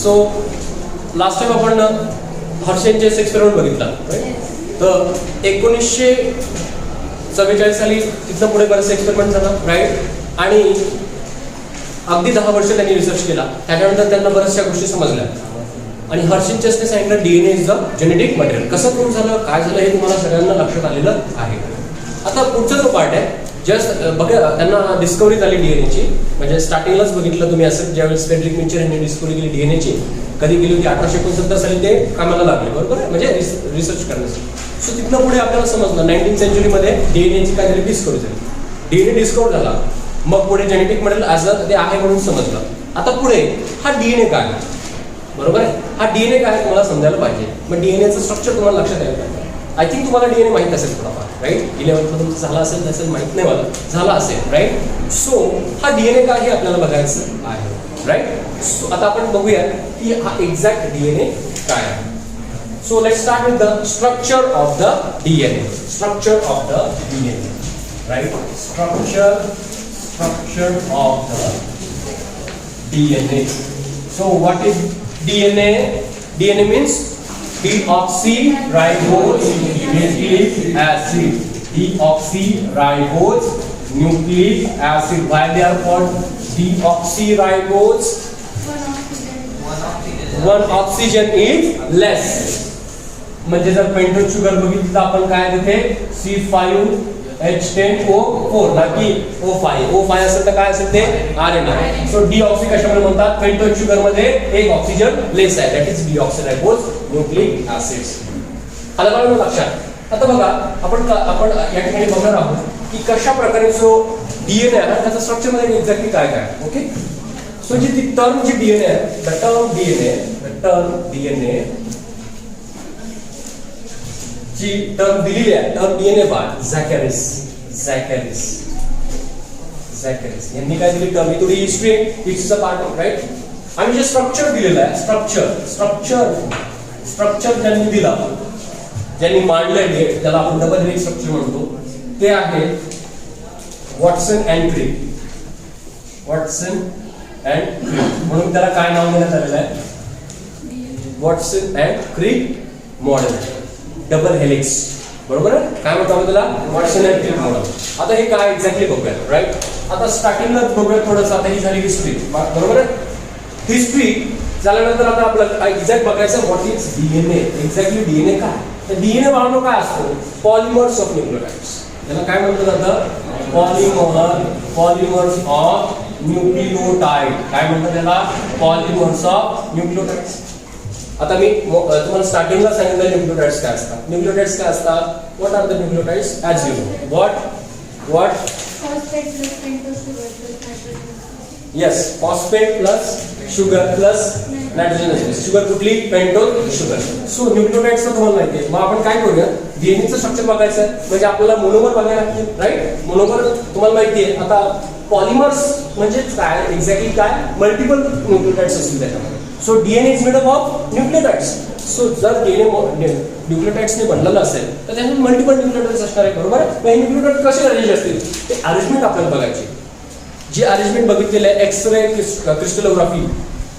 So last time आपण हर्षेंचे experiment बघितला, तर 1944 साली तिथं पुढे बरेचसे एक्सपेरिमेंट झाला, राईट. आणि अगदी 10 वर्ष त्यांनी रिसर्च केला. त्याच्यानंतर त्यांना बऱ्याचशा गोष्टी समजल्या आणि हर्षेंचेसने सांगितलं DNA is the genetic material. कसं प्रूव्ह झालं, काय झालं हे तुम्हाला सगळ्यांना लक्षात आलेलं आहे. आता पुढचा जो पार्ट आहे, जस्ट बघा त्यांना डिस्कवरी झाली DNAची. म्हणजे स्टार्टिंगलाच बघितलं तुम्ही असं, ज्यावेळेस फ्रेडरिक मिंचर यांनी डिस्कवरी केली DNAची, कधी गेली होती 1869 साली ते कामाला लागले, बरोबर आहे, म्हणजे रिसर्च करण्यासाठी. सो तिथनं पुढे आपल्याला समजलं 19th सेंचुरीमध्ये DNAची काय झाली, डिस्कवरी झाली. DNA डिस्कवर झाला, मग पुढे जेनेटिक मटेरियल ॲज ते आहे म्हणून समजलं. आता पुढे हा DNA काय आहे, बरोबर आहे, हा DNA काय आहे तुम्हाला समजायला पाहिजे. मग DNAचं स्ट्रक्चर तुम्हाला लक्षात यायला पाहिजे. आय थिंक तुम्हाला DNA माहित असेल थोडाफार, राईट. 11th तुमचं झाला असेल नसेल माहित नाही मला, झाला असेल, राईट. सो हा DNA काय हे आपल्याला बघायचं आहे, राईट. सो आता आपण बघूया की हा एक्झॅक्ट DNA काय आहे. So let's start with the structure of the DNA. Structure of the DNA, right. Structure of the DNA. So what is DNA? DNA means deoxyribose nucleic acid. Deoxyribose nucleic acid. Why they are called deoxyribose? One oxygen is less. म्हणजे जर pentose sugar बघितली तर आपण काय तिथे C5H10O4 ना की O5 असेल तर काय असेल ते RNA. सो डीऑक्सी कशामध्ये म्हणतात, पेंटोज शुगर मध्ये एक ऑक्सिजन लेस आहे, दॅट इज डीऑक्सिरायबोज न्यूक्लिक ऍसिड्स. आलं का लक्षात. आता बघा आपण या ठिकाणी बघणार आहोत की कशा प्रकारे सो DNA आहे त्याच्या स्ट्रक्चर मध्ये एक्झॅक्टली काय काय. ओके, सो जी टर्म जी DNA आहे, द टर्म DNA जी टर्म दिलेली आहे, टर्म DNA बाय झॅकॅरिस यांनी काय दिली टर्म, ही थोडी history is a part of, right. आणि जे स्ट्रक्चर दिलेलं आहे, स्ट्रक्चर त्यांनी दिला, ज्यांनी मांडलंय, त्याला आपण डबल हेलिक्स स्ट्रक्चर म्हणतो, ते आहे वॉटसन अँड क्रिक. म्हणून त्याला काय नाव देण्यात आलेलं आहे, Watson and Crick model, double helix, बरोबर आहे. काय म्हणतो आपण त्याला, वॉटसन अँड क्रिक मॉडेल. आता हे काय एक्झॅक्टली बघूया, राईट. आता स्टार्टिंगला बघूया थोडंसं. आता ही झाली हिस्ट्री, बरोबर आहे. हिस्ट्री झाल्यानंतर आता आपल्याला एक्झॅक्ट बघायचं what is DNA. Exactly DNA काय, तर DNA वाढवणं काय असतो, पॉलिमर्स ऑफ न्यूक्लियोटाइड्स. त्याला काय म्हटलं जातं, पॉलिमर्स ऑफ न्यूक्लियोटाइड. काय म्हणतात त्याला, पॉलिमर्स ऑफ न्यूक्लियोटाइड्स. आता मी तुम्हाला स्टार्टिंगला सांगितलं न्यूक्लियोटाइड्स काय असतात. न्यूक्लियोटाइड्स काय असतात, what are the nucleotides as you know. What yes, phosphate plus sugar plus nitrogenous base. Sugar कुठली, पेंटोज शुगर. सो न्यूक्लियोटाइड्सचं तुम्हाला माहिती आहे. मग आपण काय करूया, DNAचं स्ट्रक्चर बघायचं आहे, म्हणजे आपल्याला मोनोमर बघायला लागतील, राईट. मोनोमर तुम्हाला माहिती आहे. आता पॉलिमर्स म्हणजे काय एक्झॅक्टली काय, मल्टिपल न्यूक्लियोटाइड्स असतील त्याच्यामध्ये. So DNA is made up of nucleotides. So जर DNA न्यूक्लियोटाइड्सने बनलेलं असेल तर त्याच्यात मल्टिपल न्यूक्लियोटाइड्स असणार आहे, बरोबर आहे. मग हे न्यूक्लियोटाइड कसे अरेंज असतील ते अरेंजमेंट आपल्याला बघायची. जी अरेंजमेंट बघितलेली आहे एक्सरे क्रिस्टलोग्राफी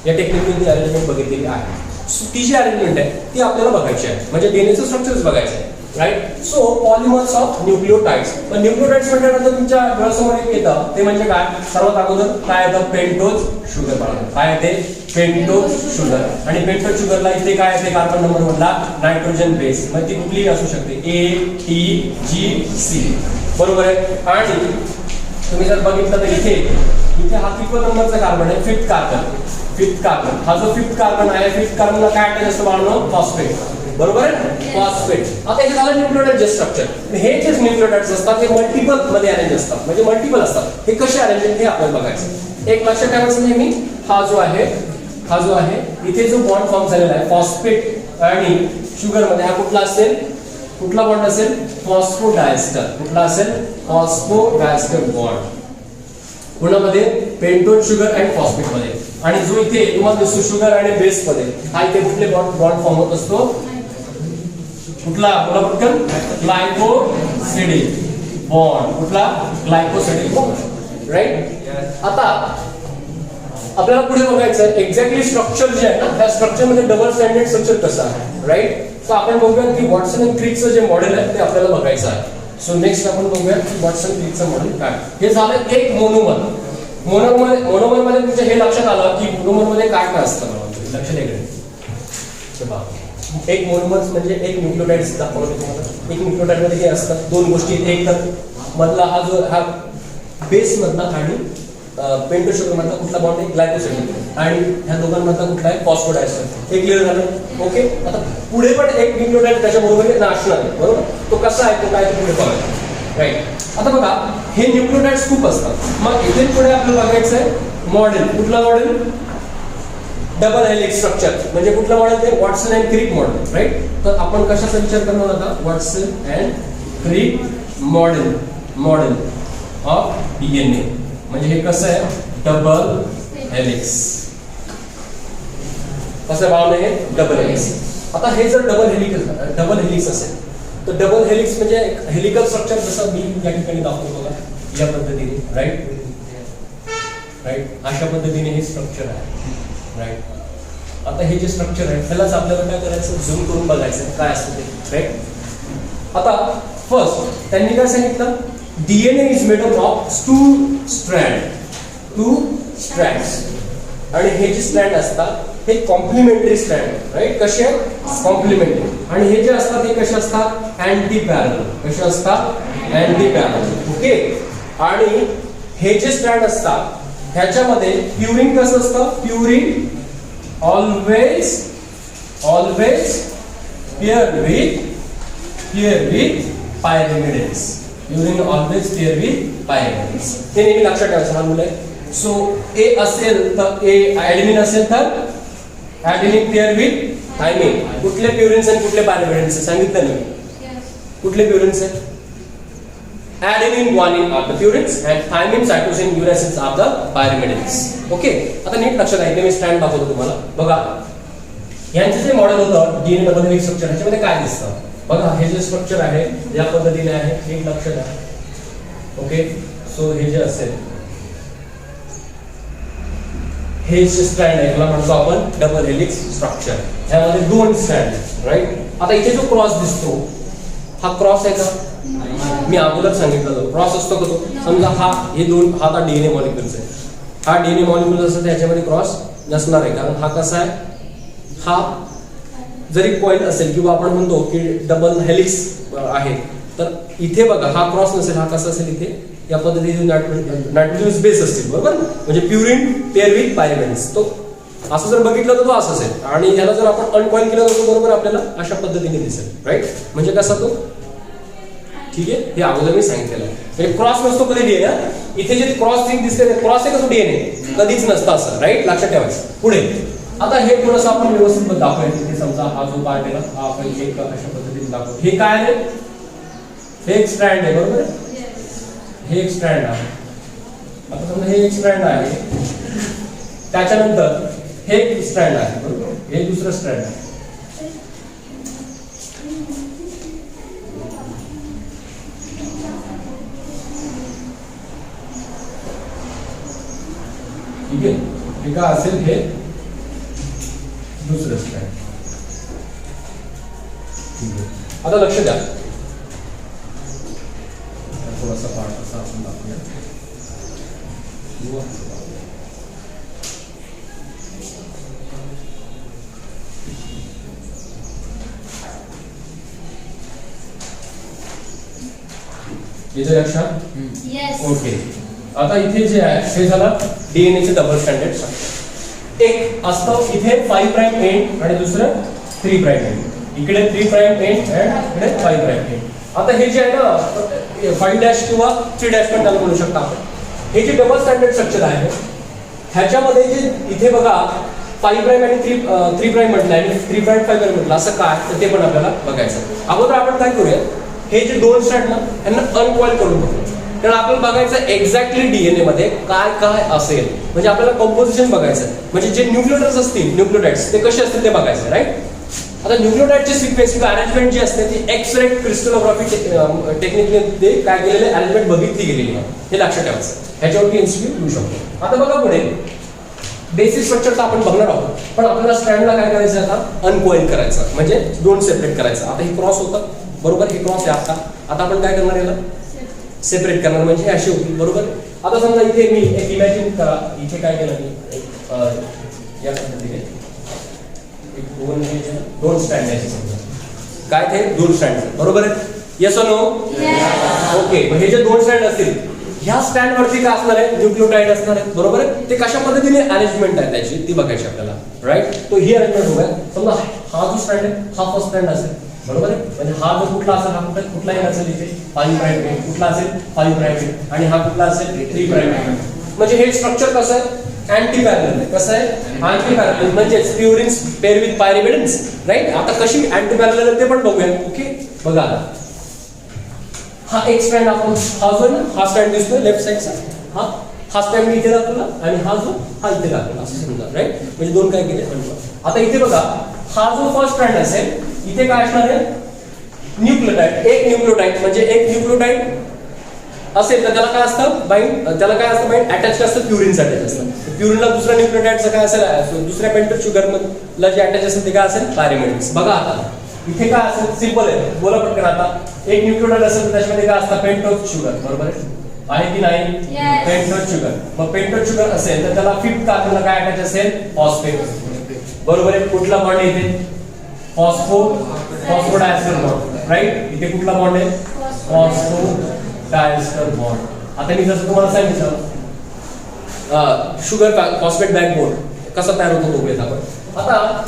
या टेक्निकमध्ये अरेंजमेंट बघितलेली आहे. सो ती जी अरेंजमेंट आहे ती आपल्याला बघायची आहे, म्हणजे DNAचं स्ट्रक्चरच बघायचं आहे, right. So polymers of nucleotides. पण न्यूक्लियोटाइड्स म्हटल्यानंतर तुमच्या डोळ्यासमोर एक येतं ते म्हणजे काय, सर्वात अगोदर काय येतं, पेंटोज शुगर. काय येते, पेंटोज शुगर. आणि पेंटोज शुगरला इथे काय येते, कार्बन नंबर मधला नायट्रोजन बेस. मग ती कुठलीही असू शकते, ATGC, बरोबर आहे. आणि तुम्ही जर बघितलं तर इथे हा किती नंबरचा कार्बन आहे, फिफ्थ कार्बन. हा जो फिफ्थ कार्बन आहे, फिफ्थ कार्बनला काय अटॅच असतं बाळांनो, फॉस्फेट, बरोबर आहे, फॉस्फेट. आता हे झालं न्यूक्लियोटाइड स्ट्रक्चर. हे जे न्यूक्लियोटाइड्स असतात ते मल्टिपल मध्ये अरेंज असतात, म्हणजे मल्टिपल असतात. हे कसे अरेंज आहेत हे आपल्याला बघायचं. एक लक्षात ठेवायचं नेहमी, हा जो आहे इथे जो बॉन्ड फॉर्म झालेला आहे फॉस्फेट आणि शुगर मध्ये, हा कुठला असेल, कुठला बॉन्ड असेल, फॉस्फोडायस्टर. कुठला असेल, फॉस्फोडायस्टर बॉन्ड. कोणामध्ये, पेंटोज शुगर अँड फॉस्फेट मध्ये. आणि जो इथे तुम्हाला दिसतो शुगर आणि बेस मध्ये, हा इथे कुठले बॉन्ड फॉर्म होत असतो, कुठला, बोला पटकन, ग्लायकोसिडिक बॉन्ड. कुठला, ग्लायकोसिडिक बॉन्ड, राईट. आता आपल्याला पुढे बघायचं आहे एक्झॅक्टली स्ट्रक्चर जे आहे ना त्या स्ट्रक्चर मध्ये डबल स्टँडर्ड स्ट्रक्चर कसं आहे, राईट. सो आपण बघूया की वॉटसन अँड क्रिकचं जे मॉडेल आहे ते आपल्याला बघायचं आहे. सो नेक्स्ट आपण बघूया की वॉटसन क्रिकचं मॉडेल काय. हे झालं एक मोनोमर. मोनोमर मध्ये तुमच्या हे लक्षात आलं की मोनोमर मध्ये काय काय असतं लक्षात येईल. एक मोनोमर म्हणजे एक न्यूक्लियोटाइड दाखवलं तुम्हाला. एक न्यूक्लियोटाइड मध्ये हे असतात दोन गोष्टी, एक तर मधला हा बेस मधला आणि पेंटोज शुगर मधला कुठला बॉन्ड आहे ग्लायकोसाइड आणि ह्या दोघांमधला कुठला आहे फॉस्फोडायस्टर. हे क्लिअर झालं. ओके. आता पुढे पण एक न्यूक्लियोटाइड त्याच्याबरोबर असणार आहे बरोबर. तो कसा आहे तो काय पुढे बघायचा, राईट. आता बघा हे न्यूक्लियोटाइड्स खूप असतात. मग इथे पुढे आपल्याला बघायचं आहे मॉडेल. कुठला मॉडेल? Double helix structure. म्हणजे कुठलं मॉडेल ते Watson and Crick model, right. तर आपण कशाचा विचार करणार आता Watson and Crick model of DNA. म्हणजे हे कसं आहे डबल हेलिक्स. कसं भावना हे डबल हेलिक्स. आता हे जर डबल हेलिक्स असेल तर डबल हेलिक्स म्हणजे हेलिकल स्ट्रक्चर जसं मी या ठिकाणी दाखवतो बघा या पद्धतीने, राईट. अशा पद्धतीने हे स्ट्रक्चर आहे, राईट. आता हे जे स्ट्रक्चर आहे त्यालाच आपल्याला काय करायचं झूम करून बघायचं काय असतं ते, राईट. आता फर्स्ट त्यांनी काय सांगितलं DNA is made up of two strands आणि हे जे स्ट्रँड असतात हे कॉम्प्लिमेंटरी स्ट्रँड, राईट. कसे आहेत कॉम्प्लिमेंटरी. आणि हे जे असतात हे कसे असतात अँटी पॅरलल. कसे असतात अँटी पॅरलल. ओके. आणि हे जे स्ट्रँड असतात ह्याच्यामध्ये प्युरिन कसं असतं purine always pair with pyrimidines. Purine always pair with pyrimidines. हे नेहमी लक्षात ठेवायचं लहान मुलं. सो ए असेल तर ए ऍडेनिन असेल तर ऍडेनिन पेअर विथ थायमिन. कुठले प्युरिन्स आणि कुठले पायरिमिडिन्स सांगितलं मी. कुठले प्युरिन्स आहेत adenine guanine are the purines and thymine cytosine uracils are the pyrimidines. Okay. आता नीट लक्षात आहे मी स्टँड दाखवतो तुम्हाला बघा. यांचे जे मॉडेल होतं डीएनए डबल हेलिक्स स्ट्रक्चर ह्याच्यामध्ये काय दिसतं बघा. हे जे स्ट्रक्चर आहे या पद्धतीने आहे नीट लक्षात आहे. ओके. सो हे जे असेल हे जे स्ट्रँड आहे याला म्हणतो आपण डबल हेलिक्स स्ट्रक्चर. ह्यामध्ये दोन स्ट्रँड आहेत, राईट. आता इथे जो क्रॉस दिसतो हा क्रॉस आहे का मी अगोदर सांगितलं क्रॉस असतो का तो समजा हा हे दोन हा आता डीएनए मॉलिक्युल्स आहे. हा डीएनए मॉलिक्युल असतो त्याच्यामध्ये क्रॉस नसणार आहे कारण हा कसा आहे हा जरी कॉईल असेल किंवा आपण म्हणतो की डबल हेलिक्स आहे तर इथे बघा हा क्रॉस नसेल. हा कसा असेल इथे या पद्धतीने नायट्रोजन बेस असतील बरोबर. म्हणजे प्युरिन पेअर विथ पायरिमिडिन्स. तो असं जर बघितलं तर तो असं असेल आणि याला जर आपण अनकॉईल केलं तर बरोबर आपल्याला अशा पद्धतीने दिसेल, राईट. म्हणजे कसा तो ठीक आहे. हे अगोदर मी सांगितलेलं आहे. म्हणजे क्रॉस नसतो कधी डीएनए. इथे जे क्रॉस थिंग दिसते ते क्रॉस आहे का तो डीएनए कधीच नसतं असं, राईट. लक्षात ठेवायचं. पुढे आता हे थोडंसं आपण व्यवस्थित दाखवूया. तिथे समजा हा जो पार्ट आहे ना हा आपण एक अशा पद्धतीने दाखवू. हे काय आहे हे एक स्ट्रँड आहे बरोबर. हे एक स्ट्रँड आहे. आता समजा हे एक स्ट्रँड आहे त्याच्यानंतर हे एक स्ट्रँड आहे बरोबर. हे दुसरं स्ट्रँड आहे. ठीक आहे. हे काय असेल हे दुसरं स्ट्रँड. ठीक आहे. आता लक्ष द्या थोडासा पार्ट असा आपण दाखवूया. इथे लक्षात. ओके. आता इथे जे आहे हे झालं डीएनए चे डबल स्टँडर्ड स्ट्रक्चर. एक असतं इथे 5 प्राइम एंड आणि दुसरं 3 प्राइम एंड. इकडे 3 प्राइम एंड आणि इकडे 5 प्राइम एंड. आता हे जे आहे ना 5 डॅश किंवा 3 डॅश पण त्याला म्हणू शकता आपण. हे जे डबल स्टँडर्ड स्ट्रक्चर आहे ह्याच्यामध्ये जे इथे बघा 5 प्राइम आणि 3 प्राइम म्हटलं आणि 3 प्राइम 5 प्राइम म्हटलं असं काय तर ते पण आपल्याला बघायचं. अगोदर आपण काय करूया हे जे दोन स्ट्रँड ना यांना अनकॉईल करून बघू. कारण आपल्याला बघायचं एक्झॅक्टली डीएनए मध्ये काय काय असेल. म्हणजे आपल्याला कंपोजिशन बघायचं. म्हणजे जे न्यूक्लियोटाइड्स असतील न्यूक्लियोटाइड्स ते कसे असतील ते बघायचं, राईट. आता न्यूक्लियोटाइडची सिक्वेन्स किंवा अरेंजमेंट जी असते ती एक्स-रे क्रिस्टलोग्राफी टेक्निकने ते काय केलेले अरेंजमेंट बघितली गेलेली आहे. हे लक्षात ठेवायचं. ह्याच्यावरती एमसीक्यू येऊ शकतो. आता बघा पुढे बेसिक स्ट्रक्चर तर आपण बघणार आहोत, पण आपल्याला स्ट्रँडला काय करायचं आता अनकॉइल करायचं, म्हणजे दोन सेपरेट करायचं. आता हे क्रॉस होतं बरोबर, हे क्रॉस आहे आता आपण काय करणार याला सेपरेट करणार, म्हणजे अशी होती बरोबर. आता समजा इथे मी एक इमॅजिन करा, इथे काय केलं मी या पद्धतीने दोन स्टँड आहे समजा, काय ते दोन स्टँड बरोबर आहे. येस और नो? ओके. मग हे जे दोन स्टँड असतील ह्या स्टँड वरती काय असणार आहे, न्यूक्लियोटाइड असणार आहे बरोबर आहे. ते कशा पद्धतीने अरेंजमेंट आहे त्याची ती बघायची आपल्याला, राईट. तो ही अरेंजमेंट होऊया. समजा हा जो स्टँड आहे हा फर्स्ट स्टँड असेल बरोबर आहे, म्हणजे हा जो कुठला असेल हा कुठलाही असेल इथे 5 प्राइम एंड, कुठला असेल 5 प्राइम एंड, आणि हा कुठला असेल 3 प्राइम एंड. म्हणजे हे स्ट्रक्चर कसं आहे, अँटी पॅरलल आहे. कसं आहे, अँटी पॅरलल, म्हणजे प्युरिन्स पेअर विथ पायरिमिडिन्स, राईट. आता कशी अँटी पॅरलल आहे ते पण बघूया. ओके बघा, हा एक स्टँड आपण हा जो ना हा स्टँड दिसतोय लेफ्ट साइडचा, हा स्टँड इथे दाखवला आणि हा जो हा इथे दाखवला असं समजा, राईट. म्हणजे दोन काय केले. आता इथे बघा, हा जो फर्स्ट स्टँड असेल इथे काय असणार आहे, न्यूक्लियोटाइड. एक न्यूक्लियोटाइड म्हणजे एक न्यूक्लियोटाइड असेल तर त्याला काय असतं बाइंड, त्याला काय असतं बाइंड अटॅच असतं, प्युरिन्स अटॅच असतं. प्युरिनला दुसऱ्या न्यूक्लियोटाइडचं काय असेल, दुसऱ्या पेंटोज शुगर मधला जे अटॅच असेल ते काय असेल, पायरिमिडिन्स. बघा आता इथे काय असेल, सिंपल आहे, बोला पटकन. आता एक न्यूक्लियोटाइड असेल तर त्याच्यामध्ये काय असतं, पेंटोज शुगर बरोबर आहे की नाही, पेंटोज शुगर. मग पेंटोज शुगर असेल तर त्याला फिफ्थ कार्बनला काय अटॅच असेल, फॉस्फेट बरोबर आहे. कुठला बॉन्ड आहे इथे, फॉस्फोडायस्टर बॉन्ड, राईट. इथे कुठला बॉन्ड आहे, फॉस्फोडायस्टर बॉन्ड. आता मी जसं तुम्हाला सांगितलं शुगर फॉस्फेट बॅकबोन कसा तयार होतो बघूयात आपण. आता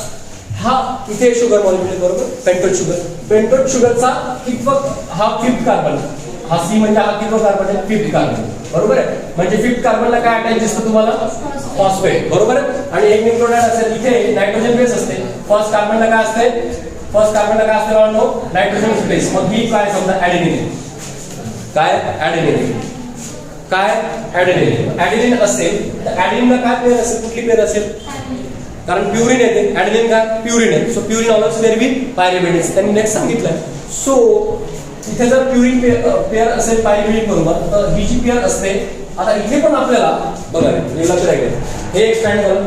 हा इथे शुगर मॉलिक्युल बरोबर, पेंटोज शुगर. पेंटोज शुगरचा हा फिफ्थ कार्बन, हा सी म्हणजे हा किती कार्बन आहे, फिफ्थ कार्बन बरोबर आहे. म्हणजे फिफ्थ कार्बनला काय अटॅच दिसतं तुम्हाला, फॉस्फेट बरोबर आहे. आणि एक न्यूक्लियोटाइड असेल, इथे नायट्रोजन बेस असते. फर्स्ट कार्बनला काय असते, नायट्रोजन बेस. मग ही काय समजा ऍडेनिन, काय ऍडेनिन, काय ऍडेनिन. ऍडेनिन असेल तर ऍडेनिनला काय पेअर असेल, कुठली पेअर असेल, कारण प्युरिन येते, ऍडेनिन काय प्युरिन आहे. So purine always pair with pyrimidines, त्यांनी नेक्स्ट सांगितलं. सो इथे जर प्युरिन पेअर असेल पायरिमिडिन बरोबर, तर ही जी पेअर असते. आता इथे पण आपल्याला बघा लक्षात राहील, हे एक स्टँड झालं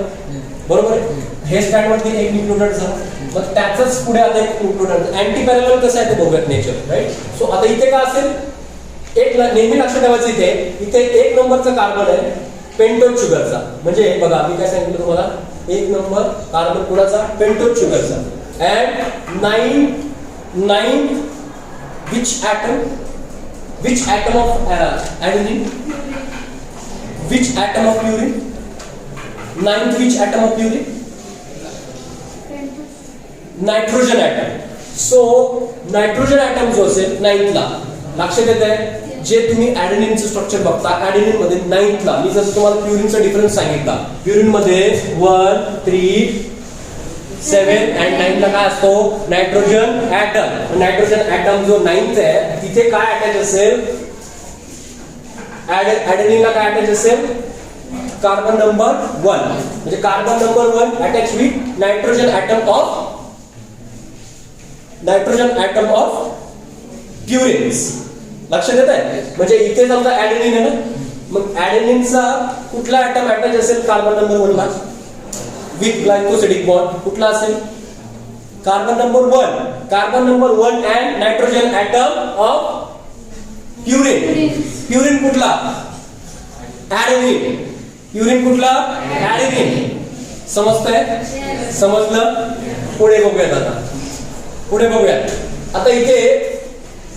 बरोबर आहे, हे स्टँड वरती एक न्यूक्लियोटाइड झालं. मग त्याचंच पुढे आता एक न्यूक्लियोटाइड. अँटी पॅरलल कसं आहे ते बघूयात नेचर, राईट. सो आता इथे काय असेल, एक नेहमी लक्षात ठेवायचं, इथे एक नंबरचा कार्बन आहे पेंटोज शुगरचा. म्हणजे बघा मी काय सांगितलं तुम्हाला, एक नंबर कार्बन कुणाचा, पेंटोज शुगरचा. And nine which atom of adenine, which atom of purine, ninth which atom of purine, nitrogen atom. So nitrogen atom जो असेल नाईन्थला, लक्षात येत आहे, जे तुम्ही ऍडेनिनचं स्ट्रक्चर बघता, ऍडेनिन मध्ये नाईन्थला मी जसं तुम्हाला प्युरिनचा डिफरन्स सांगितला, प्युरिन मध्ये 1, 3, 7 and 9 ला काय असतो, नायट्रोजन ॲटम. नायट्रोजन ॲटम जो नाईन्थ आहे तिथे काय अटॅच असेल, ऍडेनिनला काय अटॅच असेल, कार्बन नंबर 1. म्हणजे carbon number 1 attach with nitrogen atom of purines. लक्षात येत आहे. म्हणजे इथे समजा ऍडेनिन आहे ना, मग ऍडेनिनचा कुठला ॲटम अटॅच असेल कार्बन नंबर 1 ला विथ ग्लायकोसिडिक बॉन्ड, कुठला असेल, carbon number 1 and nitrogen atom of purine. Purine कुठला, ऍडेनिन. प्युरिन कुठला, ऍडेनिन. समजतंय, समजलं. पुढे बघूयात. आता इथे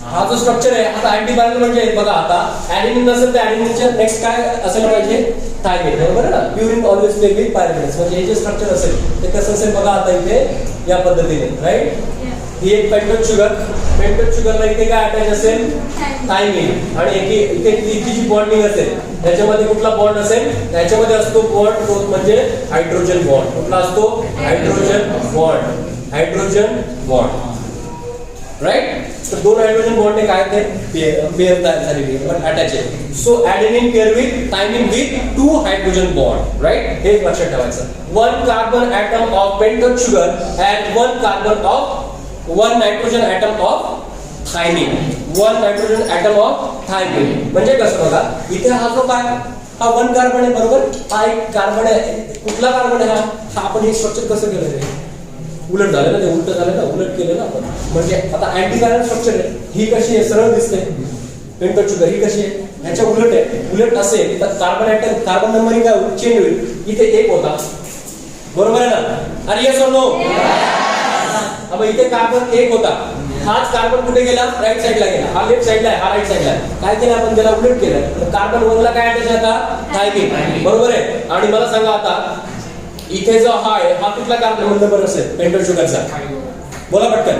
हा जो स्ट्रक्चर आहे, आता अँटीपॅरलल म्हणजे बघा, आता ऍडेनिन नसेल तर ऍडेनिनच्या नेक्स्ट काय असेल पाहिजे, थायमिन बरोबर ना. Purine always play with pyrimidines. म्हणजे हे जे स्ट्रक्चर असेल ते कसं असेल बघा आता इथे या पद्धतीने, राईट. ही एक पेंटोज शुगरला इथे काय अटॅच असेल, थायमिन. आणि इथे जी बॉन्डिंग असेल त्याच्यामध्ये कुठला बॉन्ड असेल, त्याच्यामध्ये असतो बॉन्ड तो म्हणजे हायड्रोजन बॉन्ड. कुठला असतो, हायड्रोजन बॉन्ड, राईट. तर दोन हायड्रोजन बॉन्ड ने काय ते पेअर तयार झालेली आहे, पण अटॅच आहे. So adenine pair with thymine with 2 hydrogen bond, right. हे लक्षात ठेवायचं. 1 carbon atom of pentose sugar and 1 nitrogen atom of thymine. 1 nitrogen atom of thymine. म्हणजे कसं बघा, इथे हा जो काय हा 1 कार्बन आहे बरोबर. हा एक कार्बन आहे. कुठला कार्बन आहे हा आपण हे स्ट्रक्चर कसं केलं रे? उलट झालं ना, ते उलट झालं ना, उलट केलं ना आपण. म्हणजे आता अँटी पॅरल स्ट्रक्चर आहे. ही कशी आहे? सरळ दिसते पेंटोज शुगर. ही कशी आहे? ह्याच्या उलट आहे. उलट असेल तर कार्बन ऍटम कार्बन नंबरिंग काय चेंज होईल. इथे 1 होता बरोबर आहे ना? अरे येस और नो? अब इथे कार्बन 1 होता. हाच कार्बन कुठे गेला? राईट साइडला गेला. हा लेफ्ट साइडला आहे, हा राईट साइडला आहे. काय केलं आपण? त्याला उलट केलं. तर कार्बन 1 ला काय अटॅच आहे आता? थायमिन बरोबर आहे. आणि मला सांगा आता इथे जो हा आहे हा कुठला कार्बन नंबर असेल पेंटोज शुगरचा? बोला पटकन.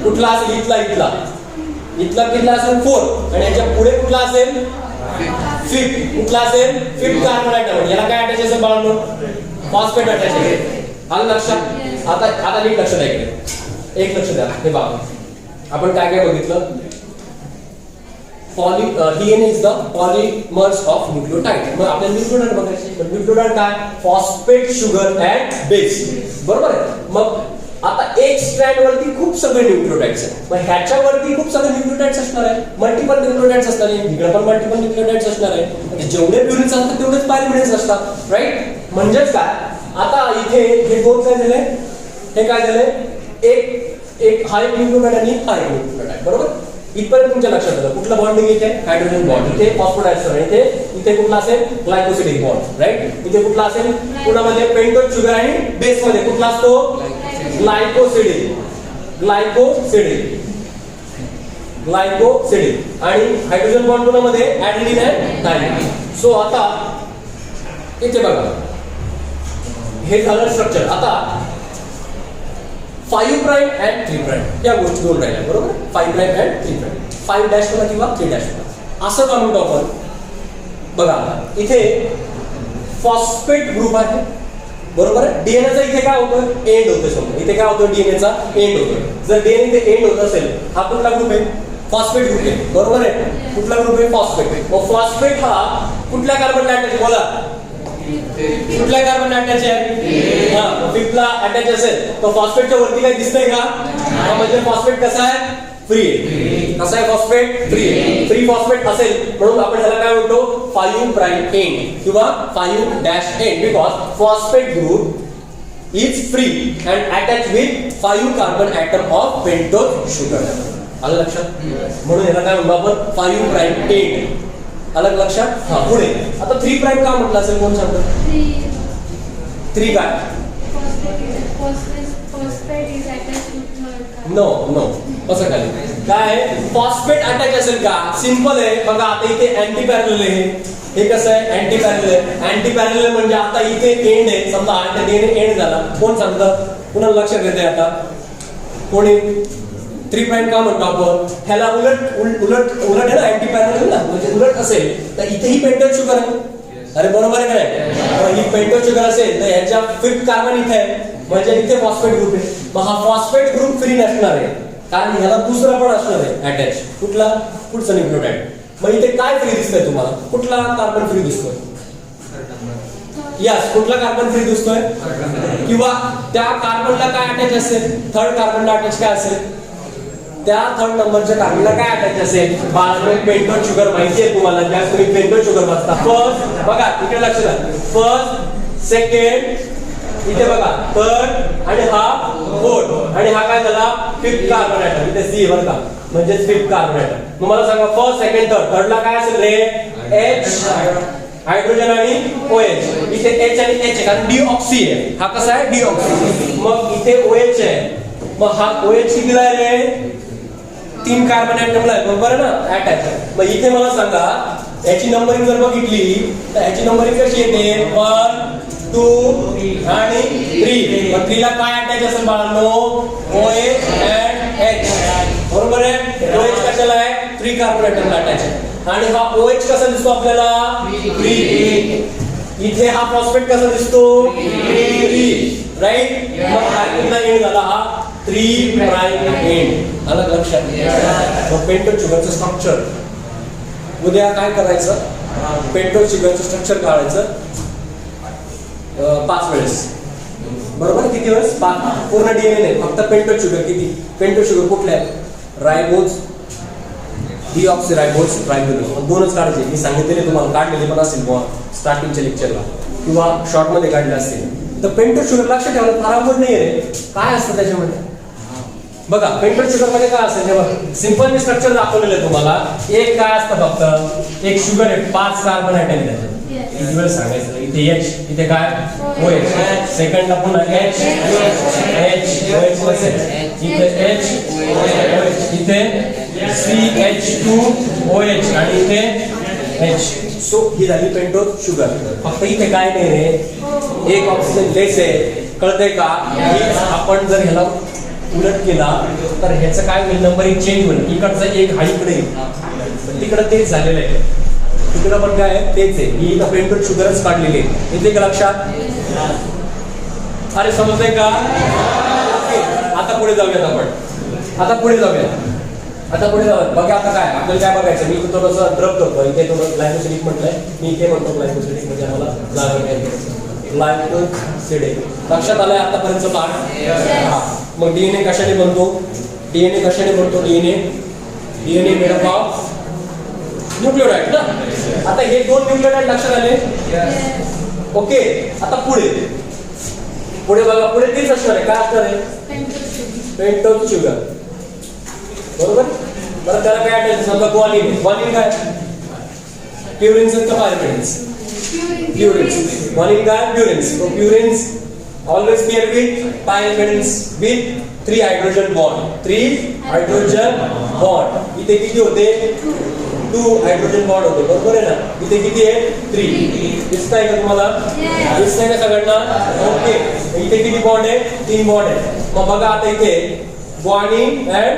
कुठला असेल? इथला इथला इथला किती असेल? 4. आणि याच्या पुढे कुठला असेल? 5. कुठला असेल? 5th carbon atom. याला काय अटॅच असेल बाळांनो? फॉस्फेट अटॅच आहे. आलं लक्षात? आता नीट लक्ष द्या इकडे. एक लक्ष द्या. हे बघा आपण काय काय बघितलं. DNA is the polymers of nucleotide. मग आपल्याला न्यूक्लियोटाइड बघायचे. पण न्यूक्लियोटाइड काय? फॉस्फेट शुगर ऍट बेस बरोबर आहे. मग आता एक स्ट्रँड वरती खूप सगळे न्यूक्लियोटाइड्स आहेत. मग ह्याच्यावरती खूप सगळे न्यूक्लियोटाइड्स असणार आहे. मल्टिपल न्यूक्लियोटाइड्स असणार आहे. इकडे पण मल्टिपल न्यूक्लियोटाइड्स असणार आहे. म्हणजे जेवढे प्युरिन्स असतात तेवढेच पायरिमिडिन्स असतात राईट. म्हणजेच काय आता इथे हे दोन काय झाले? हे काय झाले? एक हा एक न्यूक्लियोटाइड आणि हा एक न्यूक्लियोटाइड बरोबर. इथपर्यंत तुमच्या लक्षात आलं. कुठला बॉन्डिंग इथे? Hydrogen bond. इथे फॉस्फोडायस्टर. इथे कुठला असेल? Glycosidic bond right. इथे कुठला असेल? पुन्हा पेंटोज शुगर आणि बेस मध्ये कुठला असतो? ग्लायकोसिडिक. आणि हायड्रोजन बॉन्ड कोणामध्ये? ऍडेनिन आणि थायमिन. सो आता इथे बघा हे झालं स्ट्रक्चर. आता 5 प्राइम अँड 3 प्राइम या गोष्टी दोन राहिल्या बरोबर. 5 प्राइम अँड 3 प्राइम. 5 डॅश ला किंवा 3 डॅश ला असं का म्हणतो आपण? बघा इथे फॉस्फेट ग्रुप आहे बरोबर आहे. डीएनएचा इथे काय होतं? एंड होतं. समजा इथे काय होतं? डीएनएचा एंड होतं. जर डीएनए इथे एंड होत असेल हा कुठला ग्रुप आहे? फॉस्फेट ग्रुप आहे बरोबर आहे. कुठला ग्रुप आहे? फॉस्फेट. मग फॉस्फेट हा कुठल्या कार्बनला अटॅच आहे? बोला कुठल्या कार्बन अटॅच आहे? हा 5th ला अटॅच असेल तर फॉस्फेटच्या वरती काय दिसतंय का? म्हणजे फॉस्फेट कसा आहे? फ्री आहे. कसा आहे फॉस्फेट? फ्री आहे. फ्री फॉस्फेट असेल म्हणून आपण त्याला काय म्हणतो? 5 प्राइम एंड किंवा 5 dash end. Because phosphate group is free and attach with 5 carbon atom of pentose sugar. आलं लक्षात? म्हणून याला काय म्हणतो आपण? 5 प्राइम एंड. अलग लक्षात. हा पुढे आता 3 प्राइम का म्हटलं असेल? कोण सांगतो? 3 काय? नो असं काय फॉस्फेट अटॅच असेल का? सिंपल आहे बघा. आता इथे अँटी पॅरलल आहे. हे कसं आहे? अँटी पॅरलल आहे. अँटी पॅरलल म्हणजे आता इथे एंड आहे समजा. आता डीएनए एंड झाला. कोण सांगतं? पुन्हा लक्षात येते आता कोणी? 3 प्राइम का म्हणतो आपण? ह्याला उलट आहे ना. अँटी पॅरलल ना म्हणजे उलट असेल तर इथेही पेंटोज शुगर आहे. अरे बरोबर आहे काय? ही पेंटोज शुगर असेल तर ह्याच्या 5th कार्बन इथे आहे म्हणजे इथे फॉस्फेट ग्रुप आहे. मग हा फॉस्फेट ग्रुप फ्री नसणार आहे कारण ह्याला दुसरा पण असणार आहे अटॅच. कुठला? पुढचा न्यूक्लियोटाइड. मग इथे काय फ्री दिसतंय तुम्हाला? कुठला कार्बन फ्री दिसतोय? यस कुठला कार्बन फ्री दिसतोय? किंवा त्या कार्बनला काय अटॅच असेल? 3rd कार्बनला अटॅच काय असेल? त्या 3rd नंबरच्या कार्बनला काय अटॅच असेल? पेंटोज शुगर माहिती आहे तुम्हाला. ज्या तुम्ही पेंटोज शुगर वाचता फर्स्ट बघा इकडे लक्ष द्या. फर्स्ट सेकंड इथे बघा 3rd आणि हा 4th आणि हा काय झाला? 5th carbon atom. इथे सी बरं का म्हणजे 5th कार्बन ऍटम. मग मला सांगा फर्स्ट सेकंड थर्ड. थर्डला काय असेल रे? H हायड्रोजन आणि OH. इथे H आणि H आहे कारण डिऑक्सी आहे. हा कसा आहे? डिऑक्सी. मग इथे OH आहे. मग हा OH कितीला आहे रे? 3 कार्बन ऍटमला आहे बरोबर आहे ना अटॅच. मग इथे मला सांगा याची नंबरिंग जर बघितली तर याची नंबरिंग कशी येते? 1 2 आणि 3. मग 3 ला काय अटॅच असेल बाळांनो? OH and H बरोबर आहे. OH कशाला आहे? 3 कार्बन ऍटमला अटॅच आहे. आणि हा OH कसा दिसतो आपल्याला? फ्री. इथे हा फॉस्फेट कसा दिसतो? Free right. मग हा कुठला एंड झाला? हा 3 प्राइम एंड. आलं लक्षात? मग पेंटोज शुगरचं स्ट्रक्चर उद्या काय करायचं? पेंटोज शुगरचं स्ट्रक्चर काढायचं 5 वेळेस बरोबर. किती वेळेस? 5. पूर्ण डीएनए नाही फक्त पेंटोज शुगर. किती पेंटोज शुगर कुठले आहेत? रायबोज डीऑक्सिरायबोज रायबोज दोनच काढायचे. मी सांगितलेले तुम्हाला काढलेले पण असेल स्टार्टिंगच्या लेक्चरला किंवा शॉर्ट मध्ये काढले असतील. तर पेंटोज शुगर लक्षात ठेवायला फार अवघड नाही रे. काय असतं त्याच्यामध्ये बघा. पेंटोज शुगर मध्ये काय असेल तेव्हा सिंपल मी स्ट्रक्चर दाखवलेलं आहे तुम्हाला. एक काय असतं फक्त एक शुगर आहे 5 कार्बन ऍटम त्याच्यात. किती वेळ सांगायचं इथे H इथे काय OH सेकंडला पुन्हा H OH इथे H OH इथे CH2OH आणि इथे H. सो ही झाली पेंटोज शुगर. फक्त इथे काय नाही रे एक ऑक्सिजन लेस आहे. कळतंय का? आपण जर ह्याला उलट केला तर ह्याचं काय होईल नंबरिंग चेंज होईल. इकडचं एक हा इकडे येईल. तिकडं तेच झालेलं आहे. तिकडं पण काय आहे तेच आहे. ही पेंटोज शुगरच काढलेली आहे. येते का लक्षात? अरे समजतंय का? आता पुढे जाऊयात आपण. आता पुढे जाऊया. बघा आता काय आपल्याला काय बघायचं. मी थोडंसं ड्रप करतो. इथे थोडं ग्लायकोसिडिक म्हटलंय. मी इथे म्हणतो ग्लायकोसिडिक म्हणजे आम्हाला ग्लायकोसिडिक. लक्षात आलंय आतापर्यंत पार्ट? मग डीएनए कशाने बनतो? DNA made up of nucleotide ना. आता हे 2 न्यूक्लियोटाइड लक्षात आले. ओके. आता पुढे बघा. पुढे तेच असणार आहे. काय असणार आहे? Pentose sugar. बरोबर. बरं त्याला काय अटायचं समजा ग्वानिन काय प्युरिन्स का पायरिमिडिन्स? ग्वानिन काय प्युरिन्स. तो प्युरिन्स always pair with pyrimidines with 3 hydrogen bond. इथे किती होते? 2 हायड्रोजन बॉन्ड होते. बरोबर आहे ना. इथे किती आहे? 3. दिसतंय का तुम्हाला? दिसतंय का सगळ्यांना? ओके. इथे किती बॉन्ड आहे? 3 बॉन्ड आहे. मग बघा आता इथे guanine and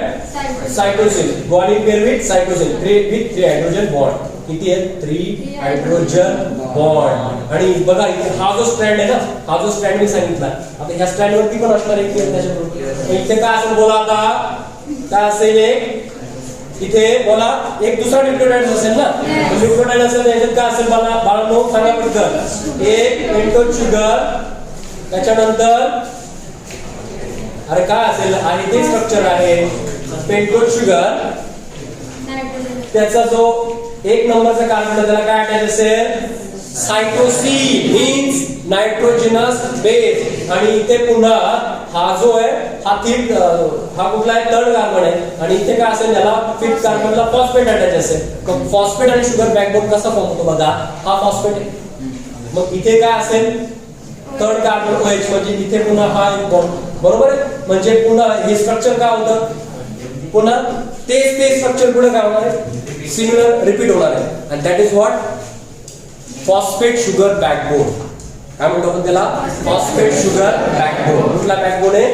cytosine. Guanine pair with cytosine 3 hydrogen bond. किती आहे? 3 हायड्रोजन बॉन्ड. आणि बघा इथे हा जो स्ट्रँड आहे ना, हा जो स्ट्रँड मी सांगितला. आता ह्या स्ट्रँड वरती पण असणार आहे त्याच्याबरोबर. इथे काय असेल बोला आता? काय असेल? इथे बोला एक दुसरा न्यूक्लियोटाइड असेल ना. न्यूक्लियोटाइड असेल याच्यात काय असेल मला बाळांनो सांगा पटकन. एक पेंटोज शुगर त्याच्यानंतर अरे काय असेल? आणि ते स्ट्रक्चर आहे पेंटोज शुगर. त्याचा जो एक नंबरचा कार्बन आहे त्याला काय अटॅच असेल? Cytosine means nitrogenous base. आणि इथे पुन्हा हा जो आहे हा कुठला आहे? थर्ड कार्बन आहे. आणि इथे काय असेल? त्याला फिफ्थ कार्बनला फॉस्फेट अटॅच असेल. फॉस्फेट आणि शुगर बॅकबोन कसा फॉर्म होतो बघा. हा फॉस्फेट आहे. मग इथे काय असेल? थर्ड कार्बन OH म्हणजे इथे पुन्हा हा एक बॉन्ड. बरोबर आहे. म्हणजे पुन्हा हे स्ट्रक्चर काय होतं? पुन्हा तेच स्ट्रक्चर पुढे काय होणार आहे? सिमिलर रिपीट होणार आहे. आणि that is what? Phosphate sugar backbone. काय म्हणतो आपण त्याला? Phosphate sugar backbone. कुठला बॅकबोन आहे?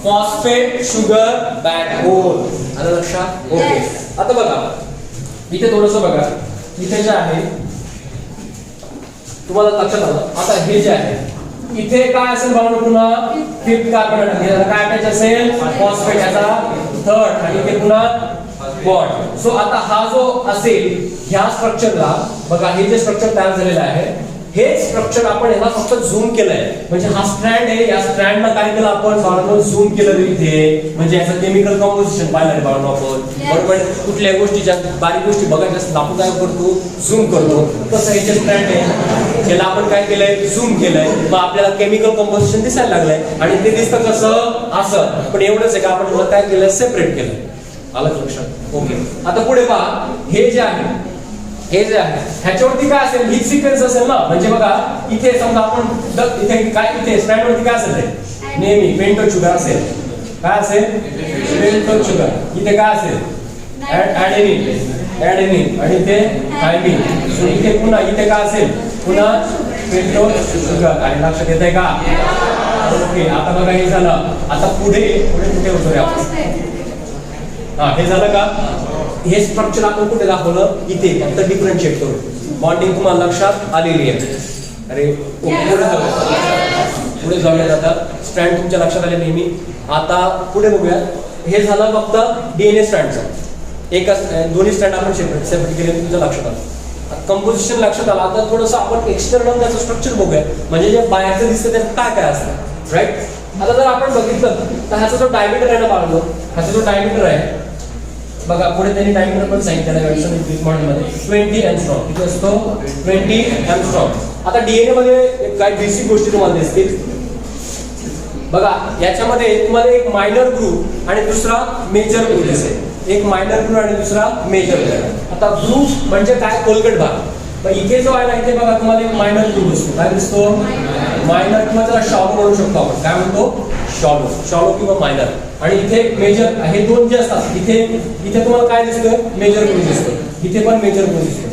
Phosphate sugar backbone. आलं लक्षात? ओके. आता बघा इथे थोडंसं बघा. इथे जे आहे तुम्हाला लक्षात आलं. आता हे जे आहे इथे काय असेल बघा पुन्हा फिफ्थ कार्बन काय अटॅच असेल? फॉस्फेट याचा थर्ड. आणि इथे पुन्हा बॉन्ड. सो आता हा जो असेल ह्या स्ट्रक्चरला बघा हे जे स्ट्रक्चर तयार झालेलं आहे हे स्ट्रक्चर आपण याला फक्त झूम केलंय. म्हणजे हा स्ट्रँड आहे. या स्ट्रँडला काय केलं आपण? बाळांनो झूम केलं इथे. म्हणजे याचं केमिकल कंपोजिशन पाहिलं आहे बाळांनो आपण. बरोबर. कुठल्या गोष्टीच्या बारीक गोष्टी बघायच्या असतात आपण काय करतो? झूम करतो. तसं हे जे स्ट्रँड आहे त्याला आपण काय केलंय? झूम केलंय. मग आपल्याला केमिकल कंपोजिशन दिसायला लागलंय. आणि ते दिसतं कसं? असं. पण एवढंच आहे का आपण काय केलंय? सेपरेट केलंय. आलं लक्षात? ओके. आता पुढे पहा. हे जे आहे ह्याच्यावरती काय असेल? हीच सिक्वेन्स असेल ना. म्हणजे बघा इथे समजा आपण इथे काय इथे स्ट्रँड वरती काय असेल? ते नेहमी पेंटोज शुगर असेल. काय असेल? Pentose sugar. इथे काय असेल? ऍडेनिन आणि इथे थायमिन. सो इथे पुन्हा इथे काय असेल? पुन्हा पेंटोज शुगर. आणि लक्षात येतंय का? ओके. आता बघा हे झालं. आता पुढे कुठे होतोय आपण? हा हे झालं का? हे स्ट्रक्चर आपण कुठे दाखवलं? इथे. फक्त डिफरन्शिएट करू. बॉन्डिंग तुम्हाला लक्षात आलेली आहे. अरे पुढे जाऊया. आता स्ट्रँड तुमच्या लक्षात आले नेहमी. आता पुढे बघूया. हे झालं फक्त डीएनए स्ट्रँडचं. दोन्ही स्ट्रँड आपण सेपरेट केले तुमच्या लक्षात आलं. कंपोजिशन लक्षात आलं. आता थोडंसं आपण एक्सटर्नल त्याचं स्ट्रक्चर बघूया. म्हणजे जे बाहेरचं दिसतं त्याचं काय असतं? राईट. आता जर आपण बघितलं तर ह्याचा जो डायमीटर आहे ना बाळगलो, ह्याचा जो डायमीटर आहे बघा पुढे त्यांनी टाइम पण सांगितलेला आहे वॅटसन इलेक्ट्रिक मॉडेलमध्ये 20 एंगस्ट्रॉम. किती असतो? 20 एंगस्ट्रॉम. आता डीएनए मध्ये काही बेसिक गोष्टी तुम्हाला दिसतील. बघा याच्यामध्ये तुम्हाला एक मायनर ग्रुप आणि दुसरा मेजर ग्रुप दिसेल. एक मायनर ग्रुप आणि दुसरा मेजर ग्रुप. आता ग्रुप म्हणजे काय? खोलगट भाग. पण इथे जो आहे ना इथे बघा तुम्हाला एक मायनर ग्रुप दिसतो. काय दिसतो? मायनर किंवा त्याला शॉलो म्हणू शकतो आपण. काय म्हणतो? शॉलो किंवा मायनर. आणि इथे मेजर. हे दोन जे असतात इथे तुम्हाला काय दिसतं? मेजर ग्रुप दिसतो. इथे पण मेजर ग्रुप दिसतो.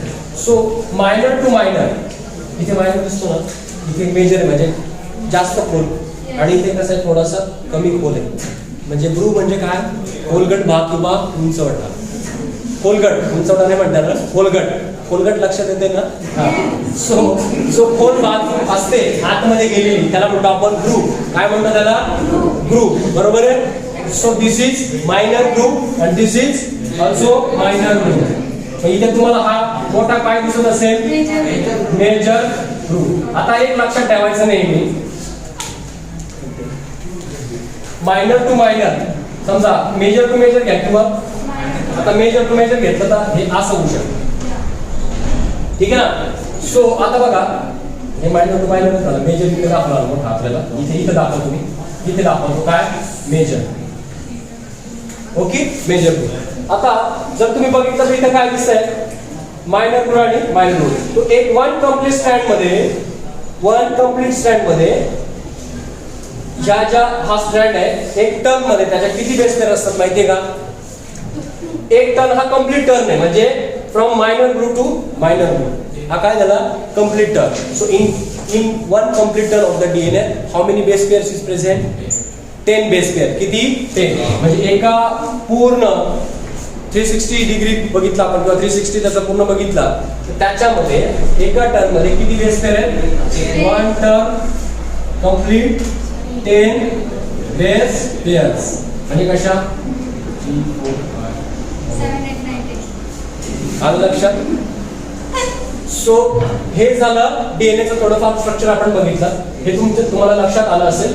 So minor to minor. इथे मायनर दिसतो ना, इथे मेजर म्हणजे जास्त खोल आणि इथे कसं आहे थोडासा कमी खोल आहे. म्हणजे ग्रुप म्हणजे काय? खोलगट भाग किंवा उंचवट भाग. खोलगट, उंचवटा नाही म्हणतात ना, खोलगट लक्षात येते ना. सो खोल भाग असते आतमध्ये गेलेली त्याला म्हणतो आपण ग्रुप. काय म्हणतो त्याला? ग्रुप. बरोबर आहे. So this is minor group and this is also minor group. इथे तुम्हाला हा मोठा काय दिसत असेल? Major group. आता एक लक्षात ठेवायचं नेहमी, मायनर टू मायनर. समजा मेजर टू मेजर घ्या किंवा आता मेजर टू मेजर घेतलं तर हे असं होऊ शकतं. ठीक आहे ना. सो आता बघा हे मायनर टू मायनर झालं. मेजर इथे दाखवला मोठा आपल्याला. इथे दाखवतो तुम्ही. इथे दाखवतो काय? मेजर. Okay, major group. आता जर तुम्ही बघितलं तर इथे काय दिसतंय? मायनर ग्रुप आणि मायनर ग्रुप. तो एक वन कम्प्लीट स्ट्रँड मध्ये ज्या हा स्ट्रँड आहे एक टर्न मध्ये त्याच्या किती बेस पेअर असतात माहितीये का? एक टर्न हा कम्प्लीट टर्न आहे. म्हणजे from minor group to minor group. हा काय झाला? Complete turn. So in one complete turn of the DNA how many base pairs is present? 10 base pair. किती? 10. म्हणजे एका पूर्ण 360 डिग्री बघितला आपण किंवा 360 त्याचा पूर्ण बघितला तर त्याच्यामध्ये एका टर्न मध्ये किती बेस पेअर आहेत? One turn complete 10 base pairs. आणि कशा? 7, 8, 9, 10. आलं लक्षात? सो हे झालं डीएनएचं थोडंफार स्ट्रक्चर आपण बघितलं. हे तुम्हाला लक्षात आलं असेल.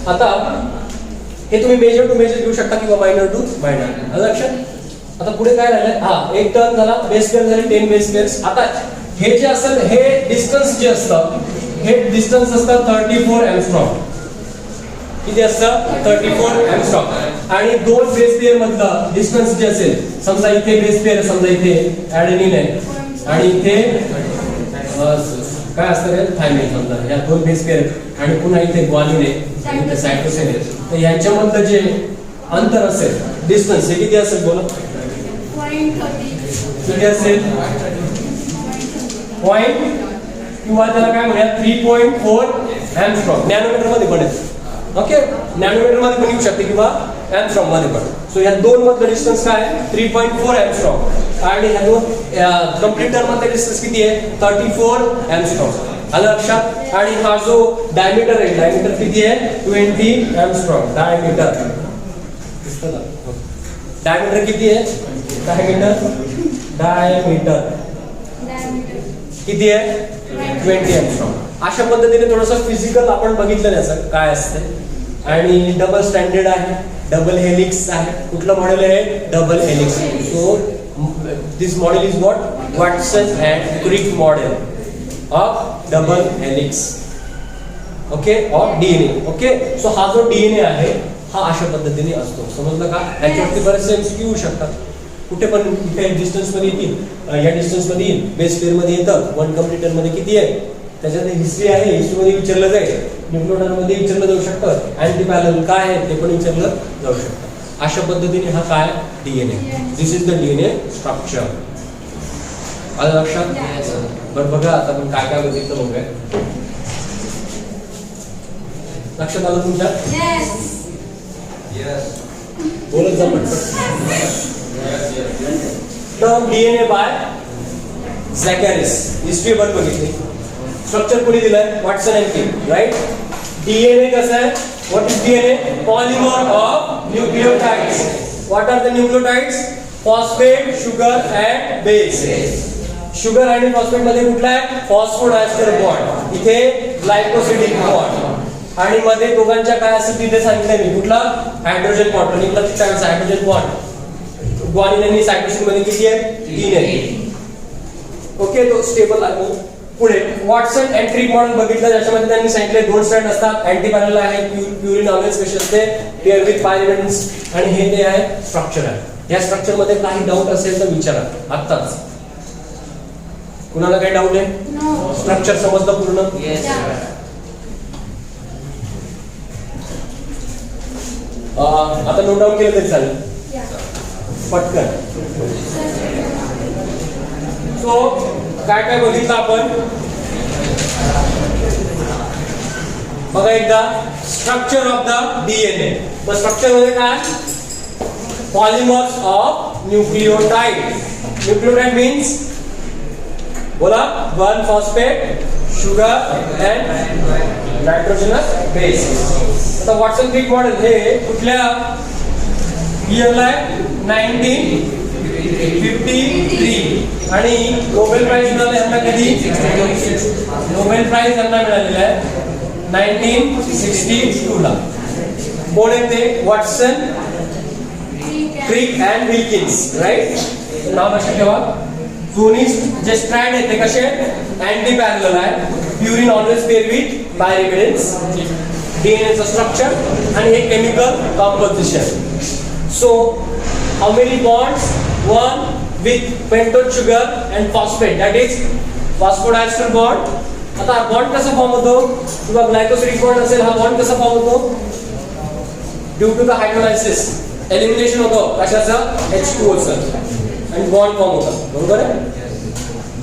आता हे तुम्ही मेजर टू मेजर घेऊ शकता किंवा मायनर टू मायनर. आलं लक्षात? आता पुढे काय राहिलंय? हा एक टर्न झाला, बेस पेअर झाले 10 बेस पेअर्स. आता हे जे असेल हे डिस्टन्स जे असतं हे डिस्टन्स असतं 34 एंगस्ट्रॉम. किती असतं? 34 एंगस्ट्रॉम. आणि दोन बेस पेअर मधलं डिस्टन्स जे असेल, समजा इथे बेस पेअर, समजा इथे ॲडेनिन आहे आणि इथे काय असतं रे? थायमिन. समजा या दोन बेस पेअर आणि पुन्हा इथे ग्वानिन आहे, इथे सायटोसिन आहे. तर यांच्यामधलं जे अंतर असेल डिस्टन्स हे किती असेल? बोला. किती असेल? पॉइंट किंवा त्याला काय म्हणूया 3.4 एंगस्ट्रॉम. नॅनोमीटर मध्ये पण येते. ओके, नॅनोमीटर मध्ये पण येऊ शकते किंवा एंगस्ट्रॉम मध्ये पण. सो या दोन मधलं डिस्टन्स काय? 3.4 एंगस्ट्रॉम. आणि ह्या दोन कम्प्लीट टर्म मधलं डिस्टन्स किती आहे? 34 एंगस्ट्रॉम. आलं लक्षात? आणि हा जो डायमीटर आहे, डायमीटर किती आहे? 20 एंगस्ट्रॉम. डायमीटर किती आहे? डायमीटर किती आहे? 20 एंगस्ट्रॉम. अशा पद्धतीने थोडंसं फिजिकल आपण बघितलं त्याचं काय असतं. आणि डबल स्टँडर्ड आहे, डबल हेलिक्स आहे. कुठलं मॉडेल आहे? Double helix. So this model is what? Watson and Crick model of double helix. Okay, of DNA. Okay, so हा जो डीएनए आहे हा अशा पद्धतीने असतो. समजलं का? याच्यावरती बरेचसे एमसीक्यू येऊ शकतात. कुठे पण इथे डिस्टन्स मध्ये येतील, या डिस्टन्स मध्ये येईल, बेस पेअर मध्ये येतं. वन कम्प्लीटर मध्ये किती आहे त्याच्यात हिस्ट्री आहे, हिस्ट्री मध्ये विचारलं जाईल. न्यूक्लियोटाइड मध्ये विचारलं जाऊ शकतं. अँटी पॅरलल काय आहे ते पण विचारलं जाऊ शकतं. अशा पद्धतीने हा काय? DNA. This is the DNA structure. आलं लक्षात? बरं बघा आता आपण काय काय बघितलं बघूया. लक्षात आलं तुमच्या? बोलत जा term DNA by Zacharias. History पण बघितली. स्ट्रक्चर कोणी दिलंय? Watson and Crick. Right? DNA कसं आहे? What is DNA? Polymer of nucleotides. What are the nucleotides? Phosphate, sugar and base. Sugar आणि फॉस्फेट मध्ये कुठला आहे? Phosphodiester bond. इथे ग्लायकोसिडिक बॉन्ड. आणि मध्ये दोघांच्या काय असेल तिथे सांगितलंय मी. कुठला? Hydrogen bond. Hydrogen bond. Guanine आणि सायटोसिन मध्ये किती आहेत 3 आहेत. ओके तो स्टेबल आहे. पुढे वॉटसन अँड क्रिक मॉडेल बघितलं ज्याच्यामध्ये त्यांनी सांगितले 2 स्ट्रँड असतात अँटी पॅरलल आहे प्युरिन ऑलवेज कशी असते पेअर विथ पायरिमिड्स आणि हे ते आहे स्ट्रक्चर आहे. या स्ट्रक्चर मध्ये काही डाऊट असेल तर विचारा आत्ताच. कुणाला काही डाऊट आहे? नो. स्ट्रक्चर समजलं पूर्ण? आता नोट डाऊन केलं तरी चालेल या. पटकन. सो काय काय बघितलं आपण बघा एकदा स्ट्रक्चर ऑफ द डीएनए. मग स्ट्रक्चर मध्ये काय polymers of nucleotide. Nucleotide means बोला 1 phosphate sugar and nitrogenous base. आता वॉटसन क्रिक मॉडेल हे कुठल्या इयरला आहे 1953 आणि नोबेल प्राइज मिळाले यांना कधी नोबेल प्राइज यांना मिळालेला आहे 1962 ला. कोण आहे ते Watson Crick and Wilkins right. नाव लक्षात ठेवा. दोन्ही जे स्ट्रँड आहेत ते कसे अँटी पॅरलल आहे purine always pair with pyrimidines DNA चं स्ट्रक्चर आणि हे chemical composition. So how many bonds? One with pentose sugar and phosphate, that is phosphodiester bond. आता बॉन्ड कसा फॉर्म होतो किंवा ग्लायकोसिडिक बॉन्ड असेल हा बॉन्ड कसा फॉर्म होतो due to the hydrolysis elimination होतो कशाचं H2O चं आणि बॉन्ड फॉर्म होतात. बरोबर आहे.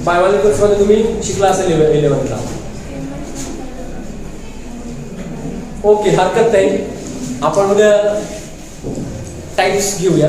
बायोलॉजिकल्स मध्ये तुम्ही शिकला असेल 11th ला. ओके हरकत नाही. आपण उद्या टाइप्स घेऊया.